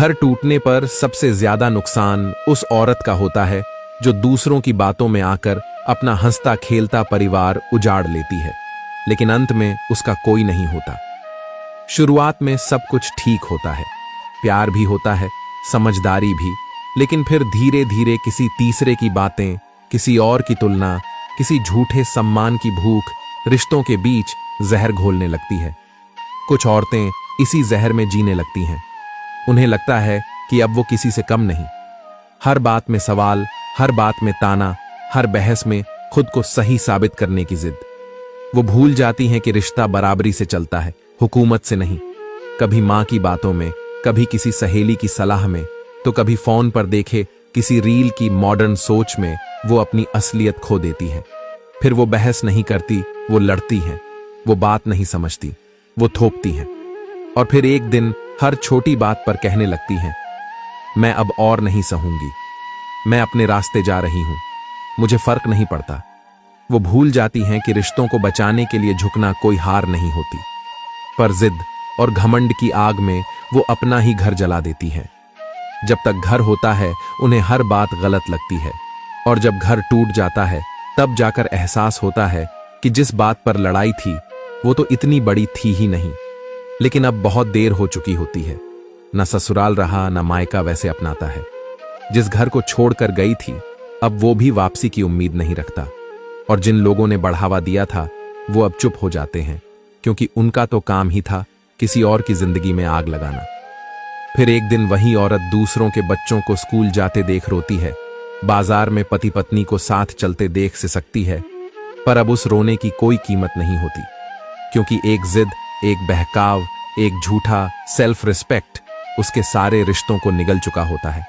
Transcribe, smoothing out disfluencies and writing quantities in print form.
घर टूटने पर सबसे ज्यादा नुकसान उस औरत का होता है जो दूसरों की बातों में आकर अपना हंसता खेलता परिवार उजाड़ लेती है, लेकिन अंत में उसका कोई नहीं होता। शुरुआत में सब कुछ ठीक होता है, प्यार भी होता है, समझदारी भी, लेकिन फिर धीरे धीरे किसी तीसरे की बातें, किसी और की तुलना, किसी झूठे सम्मान की भूख रिश्तों के बीच जहर घोलने लगती है। कुछ औरतें इसी जहर में जीने लगती हैं। उन्हें लगता है कि अब वो किसी से कम नहीं। हर बात में सवाल, हर बात में ताना, हर बहस में खुद को सही साबित करने की जिद। वो भूल जाती हैं कि रिश्ता बराबरी से चलता है, हुकूमत से नहीं। कभी माँ की बातों में, कभी किसी सहेली की सलाह में, तो कभी फोन पर देखे किसी रील की मॉडर्न सोच में वो अपनी असलियत खो देती है। फिर वो बहस नहीं करती, वो लड़ती हैं। वो बात नहीं समझती, वो थोपती हैं। और फिर एक दिन हर छोटी बात पर कहने लगती हैं, मैं अब और नहीं सहूंगी, मैं अपने रास्ते जा रही हूं, मुझे फर्क नहीं पड़ता। वो भूल जाती हैं कि रिश्तों को बचाने के लिए झुकना कोई हार नहीं होती, पर जिद और घमंड की आग में वो अपना ही घर जला देती हैं। जब तक घर होता है उन्हें हर बात गलत लगती है, और जब घर टूट जाता है तब जाकर एहसास होता है कि जिस बात पर लड़ाई थी वो तो इतनी बड़ी थी ही नहीं, लेकिन अब बहुत देर हो चुकी होती है। न ससुराल रहा, न मायका वैसे अपनाता है। जिस घर को छोड़कर गई थी अब वो भी वापसी की उम्मीद नहीं रखता, और जिन लोगों ने बढ़ावा दिया था वो अब चुप हो जाते हैं, क्योंकि उनका तो काम ही था किसी और की जिंदगी में आग लगाना। फिर एक दिन वही औरत दूसरों के बच्चों को स्कूल जाते देख रोती है, बाजार में पति पत्नी को साथ चलते देख सिसकती है, पर अब उस रोने की कोई कीमत नहीं होती, क्योंकि एक जिद, एक बहकाव, एक झूठा सेल्फ रिस्पेक्ट उसके सारे रिश्तों को निगल चुका होता है।